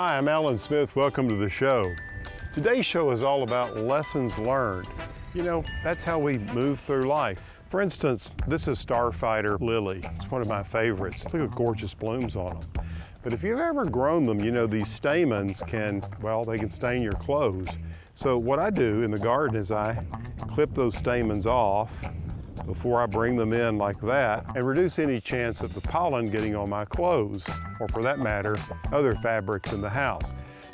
Hi, I'm Alan Smith. Welcome to the show. Today's show is all about lessons learned. You know, that's how we move through life. For instance, this is Starfighter Lily. It's one of my favorites. Look at the gorgeous blooms on them. But if you've ever grown them, you know these stamens can, well, they can stain your clothes. So what I do in the garden is I clip those stamens off before I bring them in like that and reduce any chance of the pollen getting on my clothes, or for that matter, other fabrics in the house.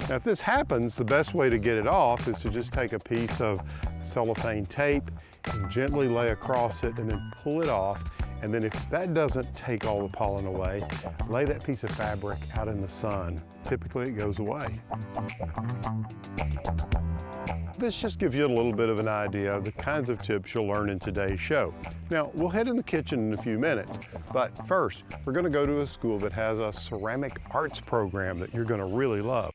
Now if this happens, the best way to get it off is to just take a piece of cellophane tape and gently lay across it and then pull it off. And then if that doesn't take all the pollen away, lay that piece of fabric out in the sun. Typically it goes away. This just gives you a little bit of an idea of the kinds of tips you'll learn in today's show. Now, we'll head in the kitchen in a few minutes, but first, we're going to go to a school that has a ceramic arts program that you're going to really love.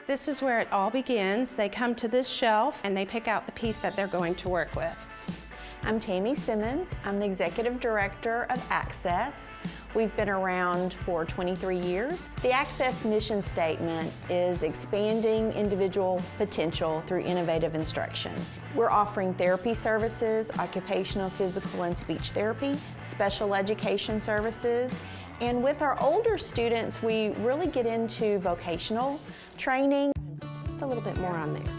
This is where it all begins. They come to this shelf and they pick out the piece that they're going to work with. I'm Tammy Simmons. I'm the Executive Director of Access. We've been around for 23 years. The Access mission statement is expanding individual potential through innovative instruction. We're offering therapy services, occupational, physical, and speech therapy, special education services, and with our older students, we really get into vocational training. Just a little bit more on there.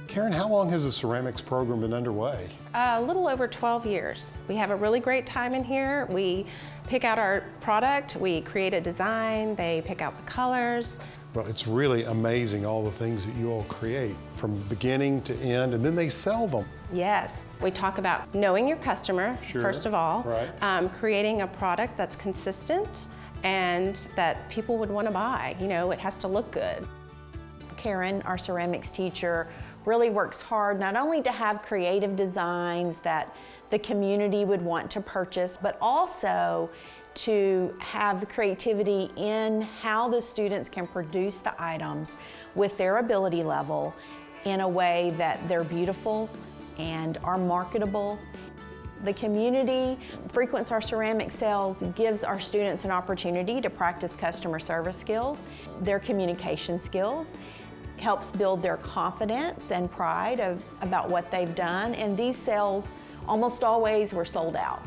Karen, how long has the ceramics program been underway? A little over 12 years. We have a really great time in here. We pick out our product, we create a design, they pick out the colors. Well, it's really amazing all the things that you all create from beginning to end, and then they sell them. Yes, we talk about knowing your customer, first of all, right. Creating a product that's consistent and that people would want to buy. You know, it has to look good. Karen, our ceramics teacher, really works hard not only to have creative designs that the community would want to purchase, but also to have creativity in how the students can produce the items with their ability level in a way that they're beautiful and are marketable. The community frequents our ceramic sales, gives our students an opportunity to practice customer service skills, their communication skills, helps build their confidence and pride about what they've done, and these sales almost always were sold out.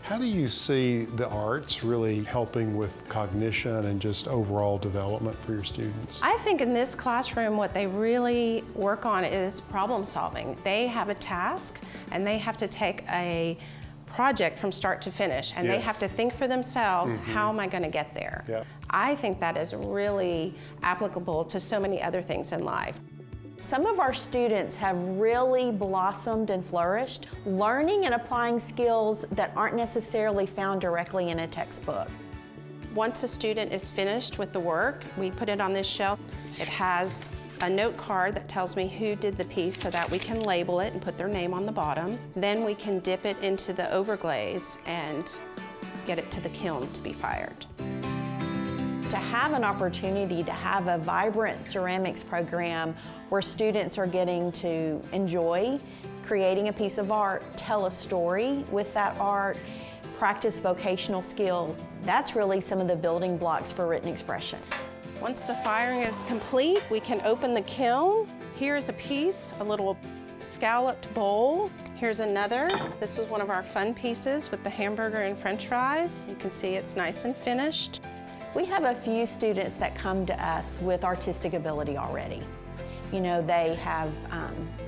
How do you see the arts really helping with cognition and just overall development for your students? I think in this classroom what they really work on is problem solving. They have a task and they have to take a project from start to finish, and they have to think for themselves, how am I going to get there? Yep. I think that is really applicable to so many other things in life. Some of our students have really blossomed and flourished, learning and applying skills that aren't necessarily found directly in a textbook. Once a student is finished with the work, we put it on this shelf. It has a note card that tells me who did the piece so that we can label it and put their name on the bottom. Then we can dip it into the overglaze and get it to the kiln to be fired. To have an opportunity to have a vibrant ceramics program where students are getting to enjoy creating a piece of art, tell a story with that art, practice vocational skills, that's really some of the building blocks for written expression. Once the firing is complete, we can open the kiln. Here is a piece, a little scalloped bowl. Here's another. This is one of our fun pieces with the hamburger and french fries. You can see it's nice and finished. We have a few students that come to us with artistic ability already. You know, they have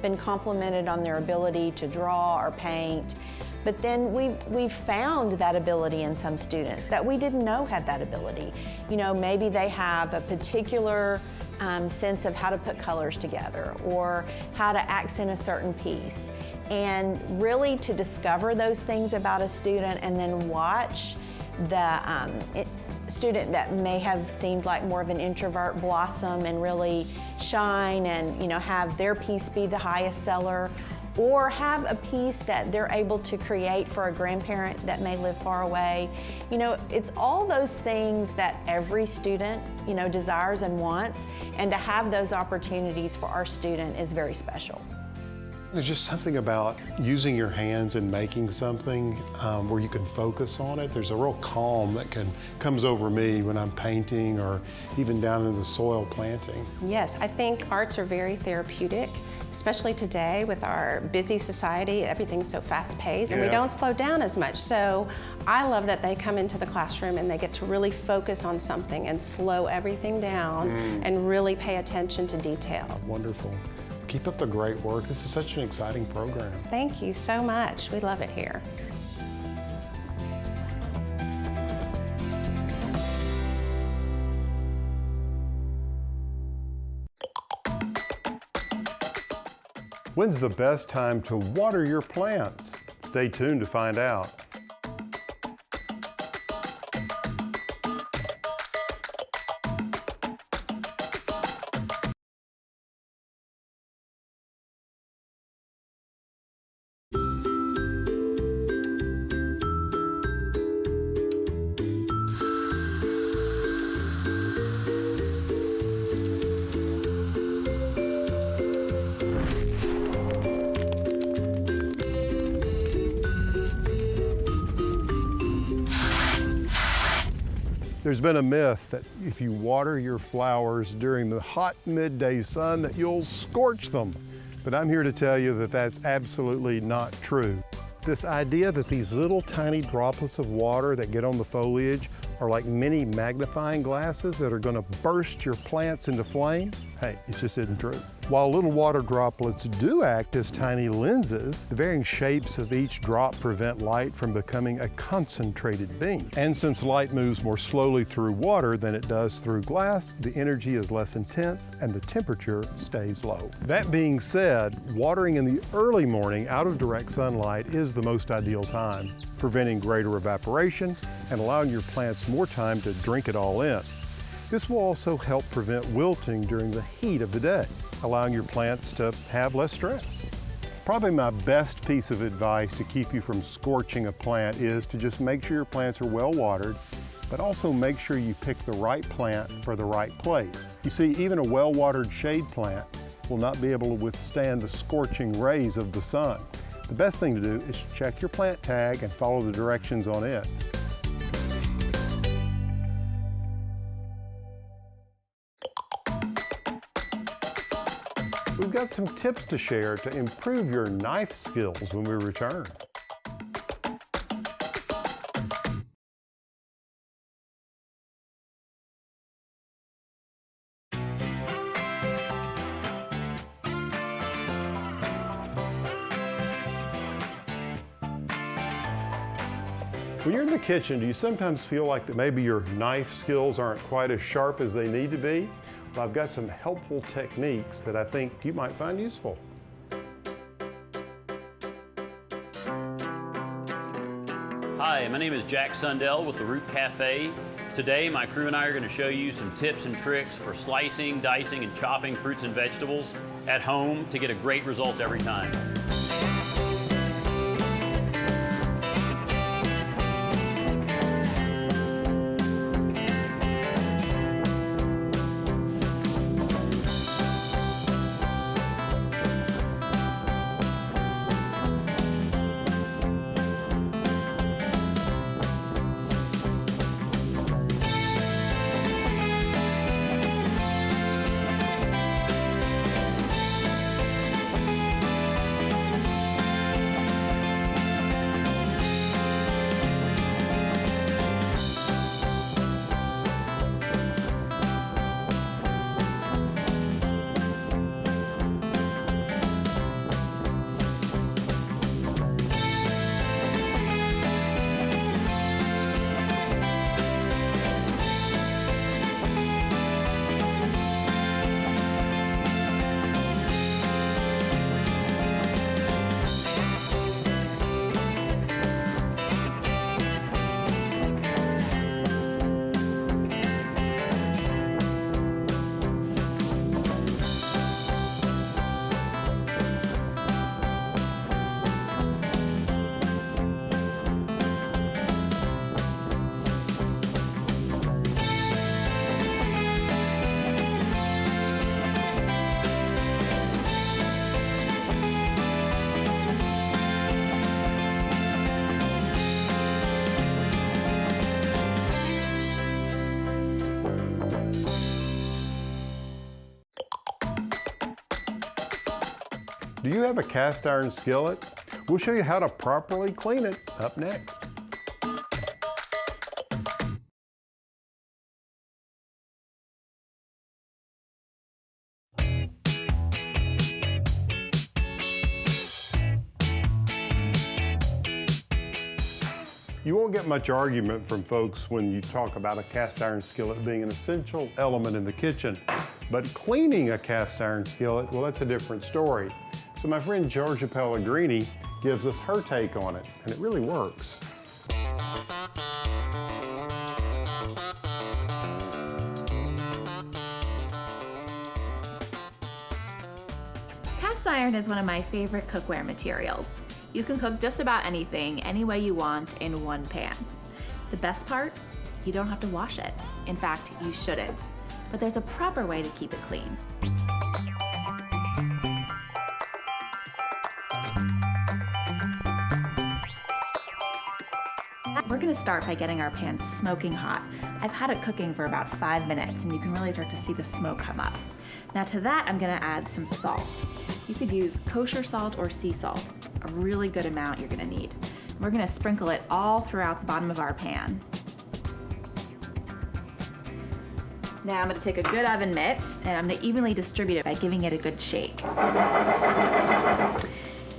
been complimented on their ability to draw or paint, but then we've found that ability in some students that we didn't know had that ability. You know, maybe they have a particular sense of how to put colors together or how to accent a certain piece. And really to discover those things about a student and then watch the student that may have seemed like more of an introvert blossom and really shine and, you know, have their piece be the highest seller, or have a piece that they're able to create for a grandparent that may live far away. You know, it's all those things that every student, you know, desires and wants, and to have those opportunities for our student is very special. There's just something about using your hands and making something where you can focus on it. There's a real calm that comes over me when I'm painting or even down in the soil planting. Yes, I think arts are very therapeutic, especially today with our busy society. Everything's so fast-paced and we don't slow down as much. So I love that they come into the classroom and they get to really focus on something and slow everything down and really pay attention to detail. Wonderful. Keep up the great work. This is such an exciting program. Thank you so much. We love it here. When's the best time to water your plants? Stay tuned to find out. There's been a myth that if you water your flowers during the hot midday sun that you'll scorch them. But I'm here to tell you that that's absolutely not true. This idea that these little tiny droplets of water that get on the foliage are like mini magnifying glasses that are going to burst your plants into flame, hey, it just isn't true. While little water droplets do act as tiny lenses, the varying shapes of each drop prevent light from becoming a concentrated beam. And since light moves more slowly through water than it does through glass, the energy is less intense and the temperature stays low. That being said, watering in the early morning out of direct sunlight is the most ideal time, preventing greater evaporation and allowing your plants more time to drink it all in. This will also help prevent wilting during the heat of the day, allowing your plants to have less stress. Probably my best piece of advice to keep you from scorching a plant is to just make sure your plants are well watered, but also make sure you pick the right plant for the right place. You see, even a well-watered shade plant will not be able to withstand the scorching rays of the sun. The best thing to do is check your plant tag and follow the directions on it. We've got some tips to share to improve your knife skills when we return. When you're in the kitchen, do you sometimes feel like that maybe your knife skills aren't quite as sharp as they need to be? Well, I've got some helpful techniques that I think you might find useful. Hi, my name is Jack Sundell with the Root Cafe. Today, my crew and I are going to show you some tips and tricks for slicing, dicing, and chopping fruits and vegetables at home to get a great result every time. Do you have a cast iron skillet? We'll show you how to properly clean it up next. You won't get much argument from folks when you talk about a cast iron skillet being an essential element in the kitchen. But cleaning a cast iron skillet, well, that's a different story. So my friend Georgia Pellegrini gives us her take on it, and it really works. Cast iron is one of my favorite cookware materials. You can cook just about anything, any way you want, in one pan. The best part? You don't have to wash it. In fact, you shouldn't. But there's a proper way to keep it clean. We're gonna start by getting our pan smoking hot. I've had it cooking for about 5 minutes, and you can really start to see the smoke come up. Now to that, I'm gonna add some salt. You could use kosher salt or sea salt, a really good amount you're gonna need. We're gonna sprinkle it all throughout the bottom of our pan. Now I'm gonna take a good oven mitt and I'm gonna evenly distribute it by giving it a good shake.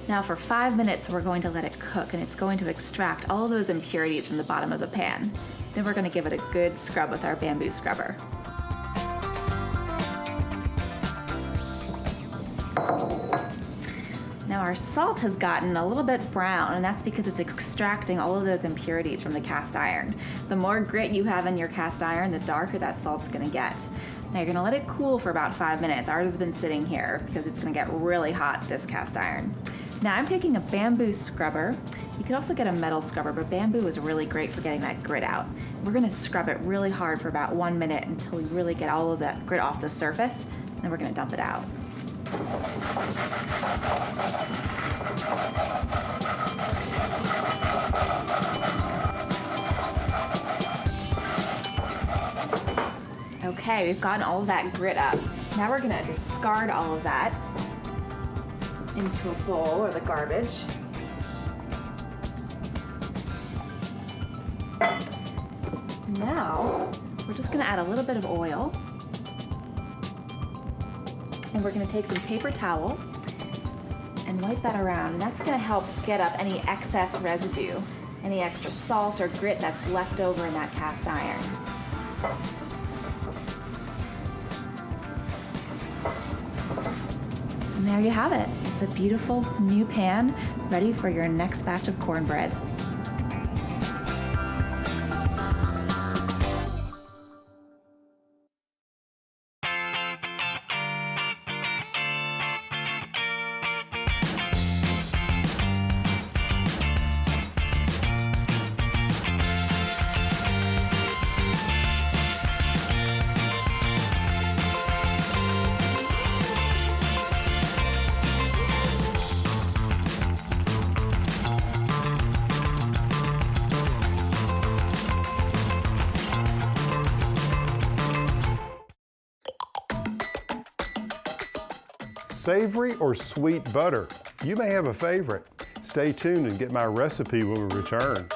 Now for 5 minutes, we're going to let it cook, and it's going to extract all those impurities from the bottom of the pan. Then we're gonna give it a good scrub with our bamboo scrubber. Now our salt has gotten a little bit brown, and that's because it's extracting all of those impurities from the cast iron. The more grit you have in your cast iron, the darker that salt's gonna get. Now you're gonna let it cool for about 5 minutes. Ours has been sitting here because it's gonna get really hot, this cast iron. Now I'm taking a bamboo scrubber. You could also get a metal scrubber, but bamboo is really great for getting that grit out. We're gonna scrub it really hard for about 1 minute until we really get all of that grit off the surface, and then we're gonna dump it out. Okay, we've gotten all of that grit up. Now we're gonna discard all of that into a bowl or the garbage. Now, we're just gonna add a little bit of oil. And we're gonna take some paper towel and wipe that around. And that's gonna help get up any excess residue, any extra salt or grit that's left over in that cast iron. And there you have it. It's a beautiful new pan ready for your next batch of cornbread. Savory or sweet butter? You may have a favorite. Stay tuned and get my recipe when we return.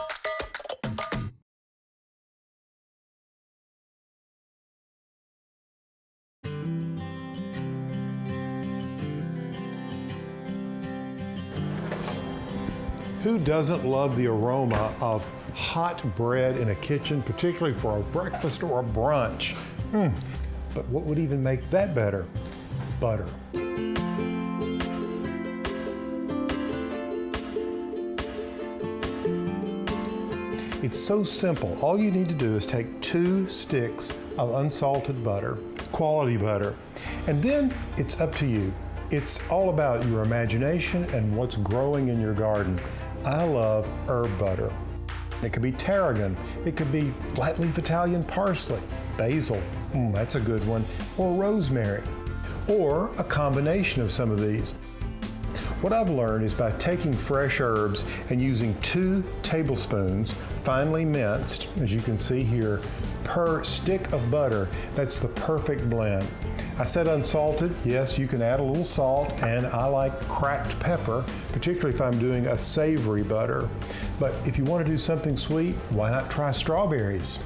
Who doesn't love the aroma of hot bread in a kitchen, particularly for a breakfast or a brunch? But what would even make that better? Butter. It's so simple. All you need to do is take 2 sticks of unsalted butter, quality butter, and then it's up to you. It's all about your imagination and what's growing in your garden. I love herb butter. It could be tarragon, it could be flat leaf Italian parsley, basil, that's a good one, or rosemary, or a combination of some of these. What I've learned is by taking fresh herbs and using 2 tablespoons, finely minced, as you can see here, per stick of butter, that's the perfect blend. I said unsalted. Yes, you can add a little salt, and I like cracked pepper, particularly if I'm doing a savory butter. But if you want to do something sweet, why not try strawberries?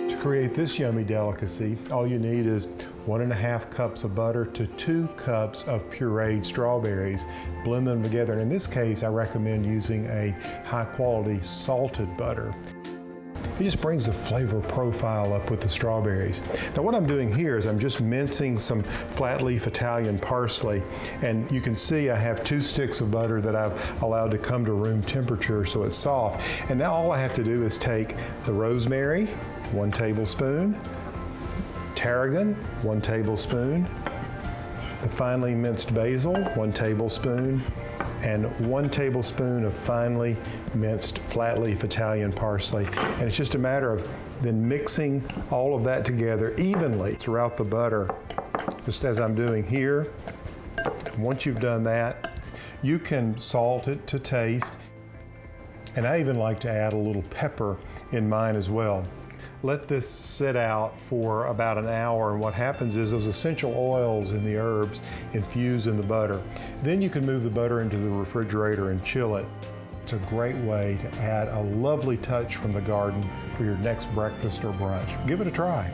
To create this yummy delicacy, all you need is 1.5 cups of butter to 2 cups of pureed strawberries. Blend them together, and in this case, I recommend using a high-quality salted butter. It just brings the flavor profile up with the strawberries. Now what I'm doing here is I'm just mincing some flat leaf Italian parsley, and you can see I have 2 sticks of butter that I've allowed to come to room temperature so it's soft. And now all I have to do is take the rosemary, 1 tablespoon, tarragon, 1 tablespoon, the finely minced basil, 1 tablespoon, and 1 tablespoon of finely minced flat leaf Italian parsley. And it's just a matter of then mixing all of that together evenly throughout the butter, just as I'm doing here. Once you've done that, you can salt it to taste. And I even like to add a little pepper in mine as well. Let this sit out for about an hour, and what happens is those essential oils in the herbs infuse in the butter. Then you can move the butter into the refrigerator and chill it. It's a great way to add a lovely touch from the garden for your next breakfast or brunch. Give it a try.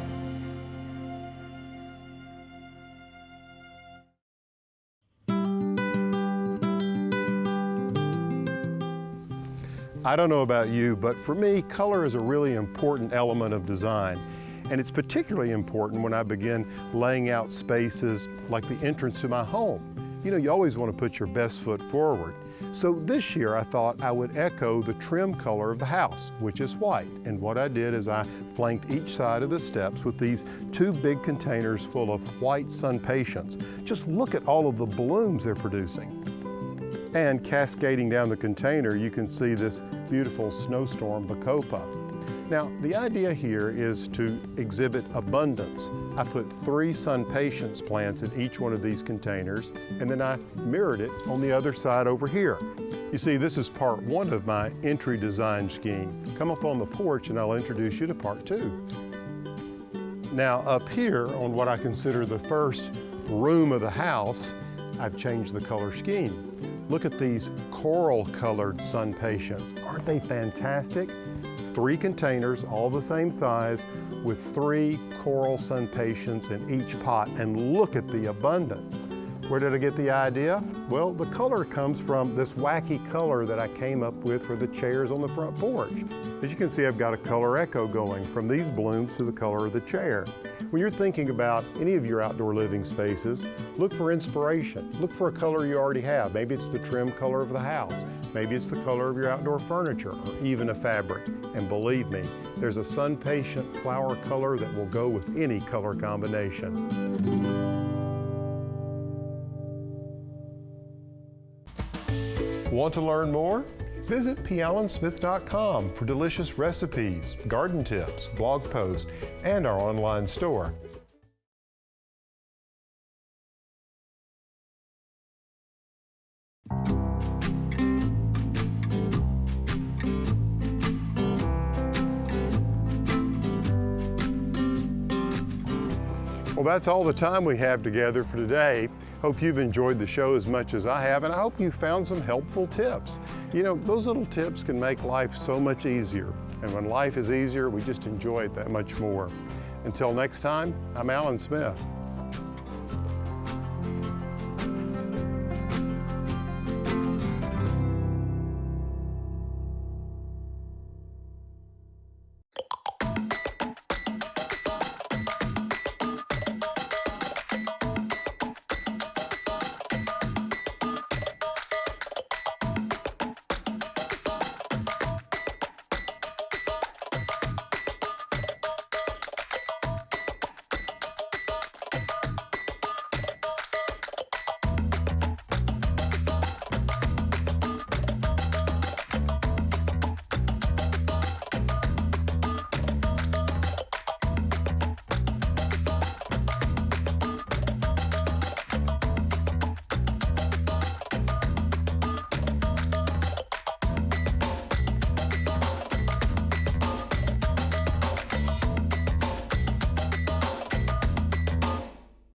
I don't know about you, but for me, color is a really important element of design. And it's particularly important when I begin laying out spaces like the entrance to my home. You know, you always want to put your best foot forward. So this year I thought I would echo the trim color of the house, which is white. And what I did is I flanked each side of the steps with these 2 big containers full of white sun patience. Just look at all of the blooms they're producing. And cascading down the container, you can see this beautiful snowstorm bacopa. Now, the idea here is to exhibit abundance. I put 3 sun patience plants in each one of these containers, and then I mirrored it on the other side over here. You see, this is part 1 of my entry design scheme. Come up on the porch and I'll introduce you to part 2. Now, up here on what I consider the first room of the house, I've changed the color scheme. Look at these coral-colored sun patience. Aren't they fantastic? 3 containers, all the same size, with 3 coral sun patience in each pot, and look at the abundance. Where did I get the idea? Well, the color comes from this wacky color that I came up with for the chairs on the front porch. As you can see, I've got a color echo going from these blooms to the color of the chair. When you're thinking about any of your outdoor living spaces, look for inspiration. Look for a color you already have. Maybe it's the trim color of the house. Maybe it's the color of your outdoor furniture, or even a fabric. And believe me, there's a sun-patient flower color that will go with any color combination. Want to learn more? Visit pallansmith.com for delicious recipes, garden tips, blog posts, and our online store. Well, that's all the time we have together for today. Hope you've enjoyed the show as much as I have, and I hope you found some helpful tips. You know, those little tips can make life so much easier. And when life is easier, we just enjoy it that much more. Until next time, I'm Alan Smith.